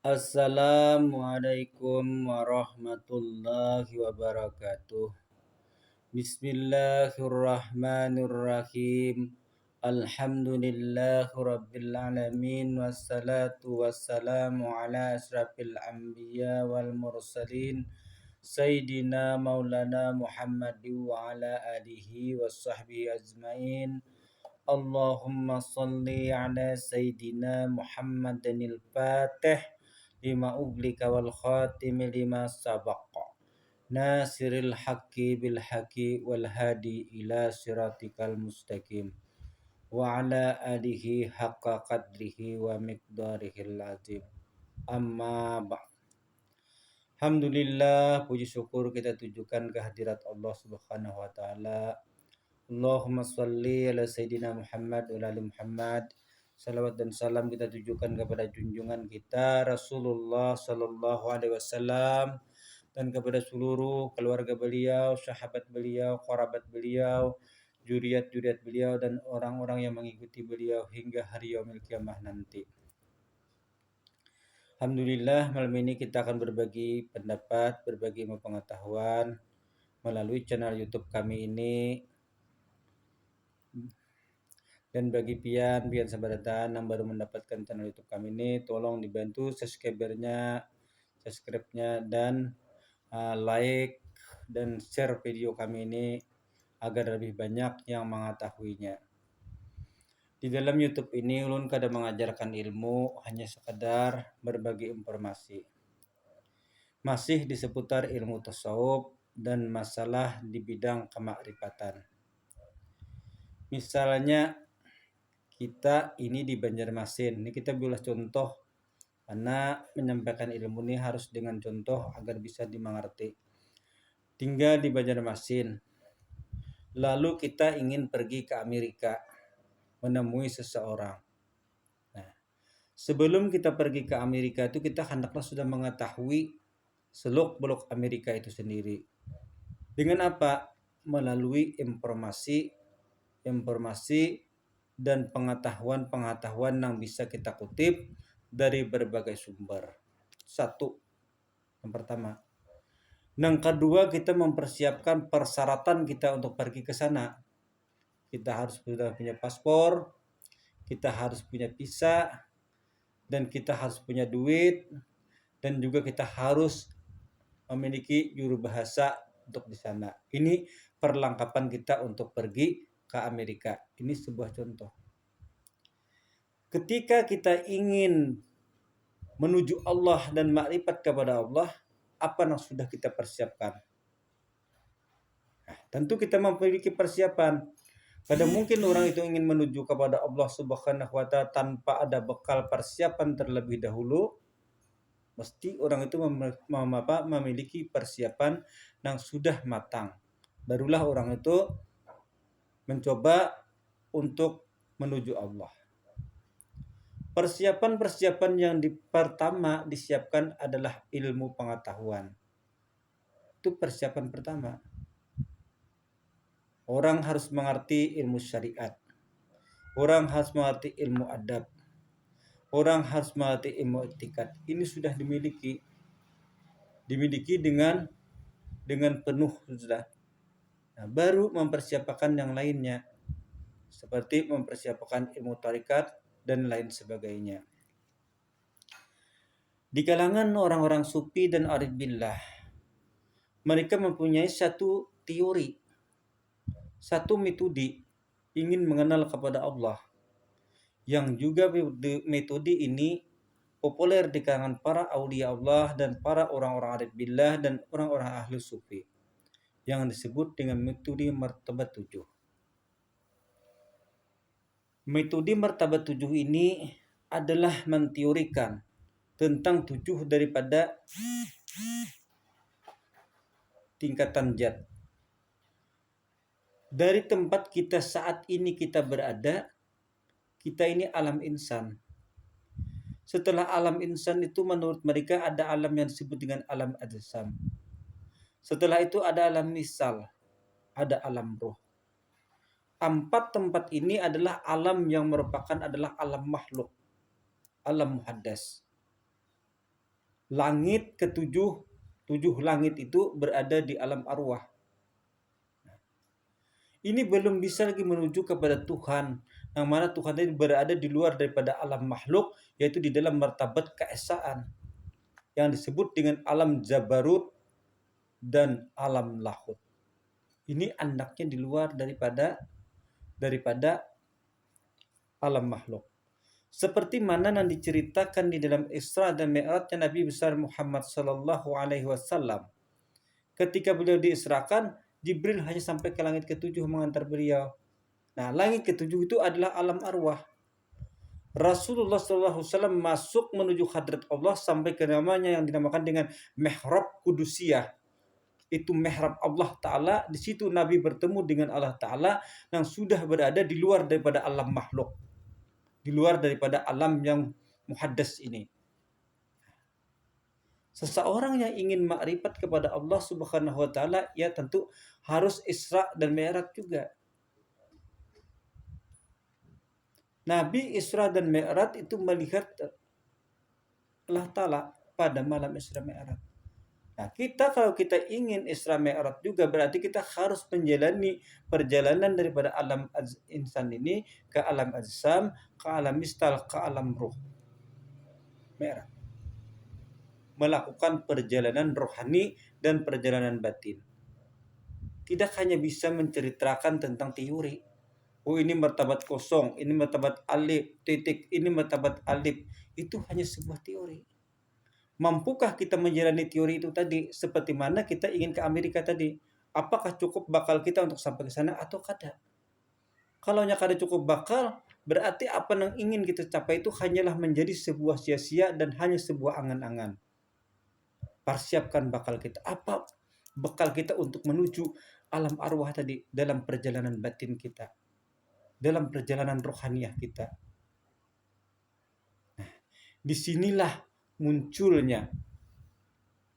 Assalamualaikum warahmatullahi wabarakatuh. Bismillahirrahmanirrahim. Alhamdulillahi rabbil alamin wassalatu wassalamu ala asyrafil anbiya wal mursalin Sayyidina Maulana Muhammad wa ala alihi washabbihi ajmain. Allahumma salli ala Sayyidina Muhammadinil Fatih lima uglika wal khatimi lima sabaqa nasiril haqqi bil haqqi wal hadi ila siratikal mustaqim wa ala alihi haqqa qadrihi wa miqdarihil azim. Amma ba'd. Alhamdulillah, puji syukur kita tujukan kehadirat Allah Subhanahu wa taala. Allahumma shalli ala Sayyidina Muhammad wa ala ali Muhammad. Salawat dan salam kita tujukan kepada junjungan kita Rasulullah Sallallahu Alaihi Wasallam dan kepada seluruh keluarga beliau, sahabat beliau, kerabat beliau, juriat-juriat beliau dan orang-orang yang mengikuti beliau hingga hari yaumil kiamah nanti. Alhamdulillah, malam ini kita akan berbagi pendapat, berbagi ilmu pengetahuan melalui channel YouTube kami ini. Dan bagi pian sahabatan yang baru mendapatkan channel YouTube kami ini, tolong dibantu subscribe-nya dan like dan share video kami ini agar lebih banyak yang mengetahuinya. Di dalam YouTube ini ulun kada mengajarkan ilmu, hanya sekadar berbagi informasi. Masih di seputar ilmu tasawuf dan masalah di bidang kemakrifatan. Misalnya kita ini di Banjarmasin, ini kita bilas contoh karena menyampaikan ilmu ini harus dengan contoh agar bisa dimengerti. Tinggal di Banjarmasin, lalu kita ingin pergi ke Amerika menemui seseorang. Nah, sebelum kita pergi ke Amerika itu kita hendaklah sudah mengetahui seluk-beluk Amerika itu sendiri. Dengan apa? Melalui informasi dan pengetahuan yang bisa kita kutip dari berbagai sumber. Satu, yang pertama. Yang kedua, kita mempersiapkan persyaratan kita untuk pergi ke sana. Kita harus sudah punya paspor, kita harus punya visa, dan kita harus punya duit, dan juga kita harus memiliki juru bahasa untuk di sana. Ini perlengkapan kita untuk pergi ke Amerika. Ini sebuah contoh. Ketika kita ingin menuju Allah dan makrifat kepada Allah, apa yang sudah kita persiapkan? Nah, tentu kita memiliki persiapan. Kada mungkin orang itu ingin menuju kepada Allah Subhanahu wa taala tanpa ada bekal persiapan terlebih dahulu. Mesti orang itu memiliki persiapan yang sudah matang. Barulah orang itu mencoba untuk menuju Allah. Persiapan yang pertama disiapkan adalah ilmu pengetahuan. Itu persiapan pertama. Orang harus mengerti ilmu syariat. Orang harus mengerti ilmu adab. Orang harus mengerti ilmu etikat. Ini sudah dimiliki dengan penuh sudah. Nah, baru mempersiapkan yang lainnya, seperti mempersiapkan ilmu tarikat dan lain sebagainya. Di kalangan orang-orang sufi dan arif billah, mereka mempunyai satu teori, satu metode ingin mengenal kepada Allah, yang juga metode ini populer di kalangan para aulia Allah dan para orang-orang arif billah dan orang-orang ahli sufi, yang disebut dengan metode martabat 7. Metode martabat 7 ini adalah menteorikan tentang 7 daripada tingkatan zat. Dari tempat kita saat ini kita berada, kita ini alam insan. Setelah alam insan itu menurut mereka ada alam yang disebut dengan alam ajsam. Setelah itu ada alam misal, ada alam roh. 4 tempat ini adalah alam yang merupakan adalah alam makhluk, alam muhaddas. Langit ketujuh, 7 langit itu berada di alam arwah. Ini belum bisa lagi menuju kepada Tuhan, yang mana Tuhan ini berada di luar daripada alam makhluk, yaitu di dalam martabat keesaan yang disebut dengan alam Jabarut dan alam Lahut. Ini anaknya di luar daripada alam makhluk. Seperti mana yang diceritakan di dalam Isra dan Mi'rajnya Nabi besar Muhammad sallallahu alaihi wasallam. Ketika beliau diisrakan, Jibril hanya sampai ke langit ketujuh mengantar beliau. Nah, langit ketujuh itu adalah alam arwah. Rasulullah SAW masuk menuju hadrat Allah sampai ke namanya yang dinamakan dengan Mihrab Qudusiyah. Itu mihrab Allah Ta'ala. Di situ Nabi bertemu dengan Allah Ta'ala yang sudah berada di luar daripada alam makhluk. Di luar daripada alam yang muhaddas ini. Seseorang yang ingin makrifat kepada Allah Subhanahu wa taala, ya tentu harus Isra dan Mi'raj juga. Nabi Isra dan Mi'raj itu melihat Allah Ta'ala pada malam Isra Mi'raj. Nah, kalau kita ingin Isra Mi'raj juga, berarti kita harus menjalani perjalanan daripada alam insan ini ke alam ajsam, ke alam mistal, ke alam ruh. Mi'raj. Melakukan perjalanan rohani dan perjalanan batin. Tidak hanya bisa menceritakan tentang teori. Oh, ini martabat kosong, ini martabat alif, titik, ini martabat alif. Itu hanya sebuah teori. Mampukah kita menjalani teori itu tadi? Seperti mana kita ingin ke Amerika tadi. Apakah cukup bakal kita untuk sampai ke sana atau kada? Kalau kada cukup bakal, berarti apa yang ingin kita capai itu hanyalah menjadi sebuah sia-sia dan hanya sebuah angan-angan. Persiapkan bakal kita. Apa bekal kita untuk menuju alam arwah tadi dalam perjalanan batin kita, dalam perjalanan rohaniah kita. Nah, disinilah munculnya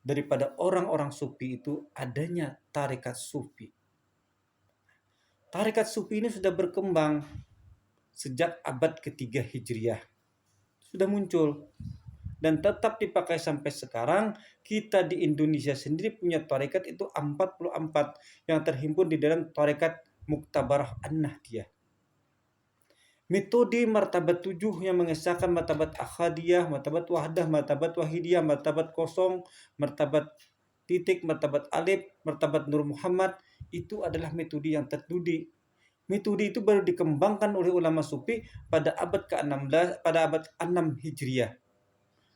daripada orang-orang sufi itu adanya tarekat sufi. Tarekat sufi ini sudah berkembang sejak abad ketiga Hijriah. Sudah muncul. Dan tetap dipakai sampai sekarang. Kita di Indonesia sendiri punya tarekat itu 44 yang terhimpun di dalam tarekat Muktabarah An-Nahdiyah. Metode martabat 7 yang mengesahkan martabat Ahadiyah, martabat Wahdah, martabat Wahidiyah, martabat kosong, martabat titik, martabat alif, martabat Nur Muhammad, itu adalah metode yang terdudi. Metode itu baru dikembangkan oleh ulama sufi pada abad ke-16, pada abad 6 Hijriah.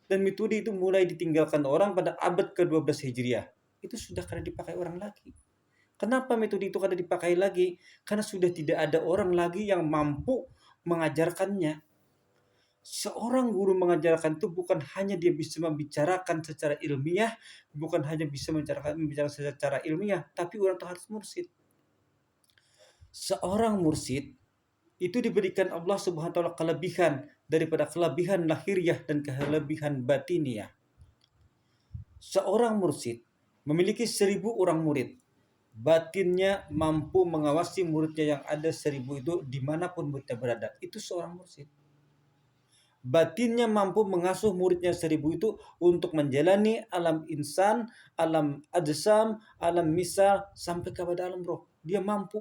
Dan metode itu mulai ditinggalkan orang pada abad ke-12 Hijriah. Itu sudah kada dipakai orang lagi. Kenapa metode itu kada dipakai lagi? Karena sudah tidak ada orang lagi yang mampu mengajarkannya. Seorang guru mengajarkan itu bukan hanya dia bisa membicarakan secara ilmiah, bukan hanya bisa membicarakan secara ilmiah, tapi orang itu harus mursyid. Seorang mursyid itu diberikan Allah Subhanahu wa taala kelebihan daripada kelebihan lahiriah dan kelebihan batiniah. Seorang mursyid memiliki 1000 orang murid. Batinnya mampu mengawasi muridnya yang ada 1000 itu dimanapun muridnya berada. Itu seorang mursyid. Batinnya mampu mengasuh muridnya 1000 itu untuk menjalani alam insan, alam ajsam, alam misal, sampai kepada alam roh. Dia mampu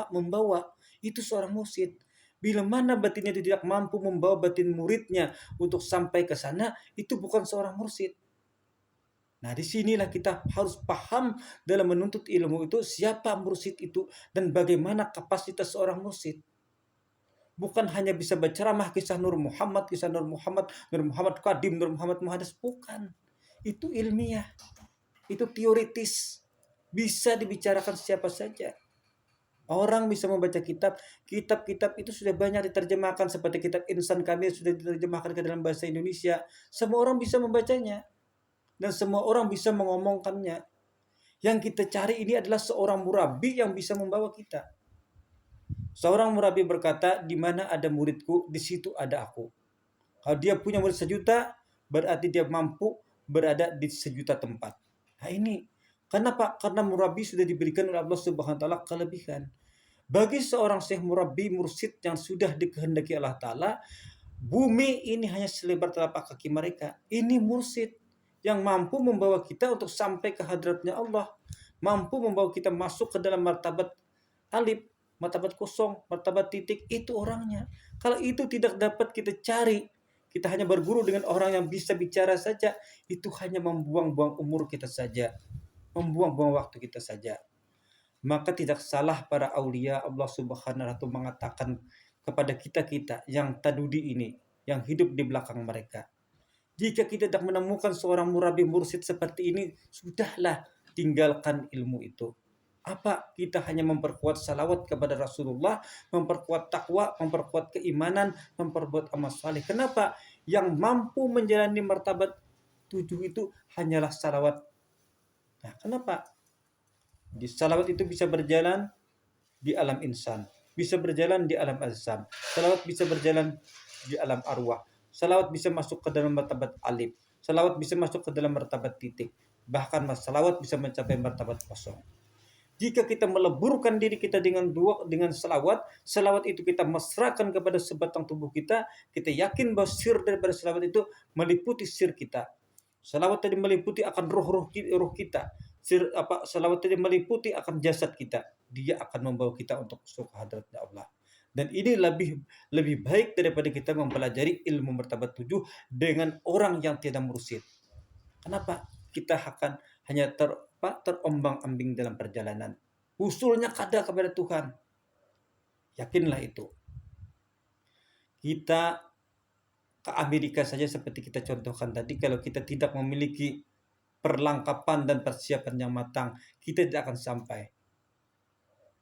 membawa. Itu seorang mursyid. Bila mana batinnya tidak mampu membawa batin muridnya untuk sampai ke sana, itu bukan seorang mursyid. Nah, disinilah kita harus paham dalam menuntut ilmu itu siapa mursyid itu dan bagaimana kapasitas seorang mursyid. Bukan hanya bisa berceramah kisah Nur Muhammad Qadim, Nur Muhammad Muhaddas. Bukan. Itu ilmiah. Itu teoritis. Bisa dibicarakan siapa saja. Orang bisa membaca kitab-kitab itu sudah banyak diterjemahkan seperti kitab Insan Kamil sudah diterjemahkan ke dalam bahasa Indonesia. Semua orang bisa membacanya dan semua orang bisa mengomongkannya. Yang kita cari ini adalah seorang murabi yang bisa membawa kita. Seorang murabi berkata, di mana ada muridku, di situ ada aku. Kalau dia punya murid 1 juta, berarti dia mampu berada di 1 juta tempat. Nah, ini kenapa? Karena murabi sudah diberikan oleh Allah Subhanahu wa taala kelebihan. Bagi seorang syekh murabi mursyid yang sudah dikehendaki Allah Ta'ala, bumi ini hanya selebar telapak kaki mereka. Ini mursyid. yang mampu membawa kita untuk sampai ke hadratnya Allah, mampu membawa kita masuk ke dalam martabat alif, martabat kosong, martabat titik, itu orangnya. Kalau itu tidak dapat kita cari, kita hanya berguru dengan orang yang bisa bicara saja, itu hanya membuang-buang umur kita saja, membuang-buang waktu kita saja. Maka tidak salah para aulia Allah Subhanahu wa taala mengatakan kepada kita-kita yang tadudi ini, yang hidup di belakang mereka. Jika kita tidak menemukan seorang murabi mursyid seperti ini, sudahlah, tinggalkan ilmu itu. Apa? Kita hanya memperkuat salawat kepada Rasulullah, memperkuat takwa, memperkuat keimanan, memperbuat amal saleh. Kenapa? Yang mampu menjalani martabat 7 itu hanyalah salawat. Nah, kenapa? Di salawat itu bisa berjalan di alam insan, bisa berjalan di alam azam. Salawat bisa berjalan di alam arwah. Salawat bisa masuk ke dalam martabat alif. Salawat bisa masuk ke dalam martabat titik. Bahkan salawat bisa mencapai martabat kosong. Jika kita meleburkan diri kita dengan salawat, salawat itu kita mesrakan kepada sebatang tubuh kita, kita yakin bahwa sir daripada salawat itu meliputi sir kita. Salawat tadi meliputi akan roh kita. Salawat tadi meliputi akan jasad kita. Dia akan membawa kita untuk masuk ke hadratnya Allah. Dan ini lebih baik daripada kita mempelajari ilmu martabat 7 dengan orang yang tidak mursyid. Kenapa? Kita akan hanya terombang-ambing dalam perjalanan. Usulnya kada kepada Tuhan. Yakinlah itu. Kita ke Amerika saja seperti kita contohkan tadi, kalau kita tidak memiliki perlengkapan dan persiapan yang matang, kita tidak akan sampai.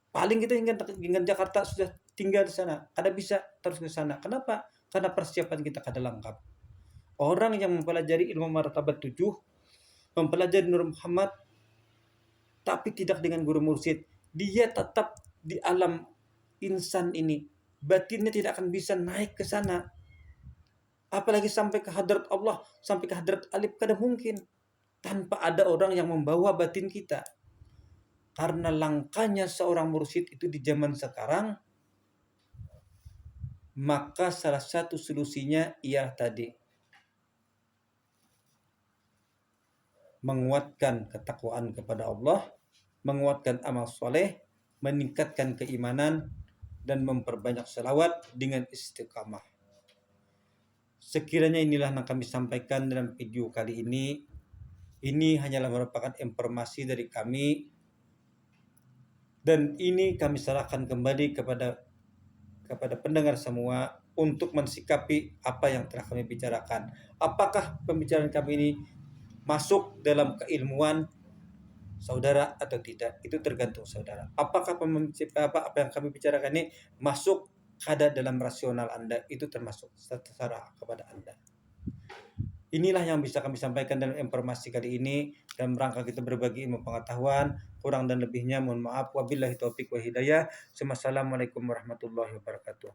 Paling kita hingga Jakarta sudah tinggal di sana, kada bisa terus ke sana. Kenapa? Karena persiapan kita kada lengkap. Orang yang mempelajari ilmu martabat 7, mempelajari Nur Muhammad, tapi tidak dengan guru mursyid, dia tetap di alam insan ini. Batinnya tidak akan bisa naik ke sana. Apalagi sampai ke hadrat Allah, sampai ke hadrat alif, kada mungkin tanpa ada orang yang membawa batin kita. Karena langkahnya seorang mursyid itu di zaman sekarang, maka salah satu solusinya ialah tadi, menguatkan ketakwaan kepada Allah, menguatkan amal soleh, meningkatkan keimanan, dan memperbanyak selawat dengan istiqamah. Sekiranya inilah yang kami sampaikan dalam video kali ini. Ini hanyalah merupakan informasi dari kami, dan ini kami serahkan kembali kepada pendengar semua untuk mensikapi apa yang telah kami bicarakan. Apakah pembicaraan kami ini masuk dalam keilmuan saudara atau tidak, itu tergantung saudara. Apakah apa yang kami bicarakan ini masuk kada dalam rasional Anda, itu termasuk terserah kepada Anda. Inilah yang bisa kami sampaikan dalam informasi kali ini dalam rangka kita berbagi ilmu pengetahuan. Kurang dan lebihnya mohon maaf. Wabillahi taufik wa hidayah. Wassalamualaikum warahmatullahi wabarakatuh.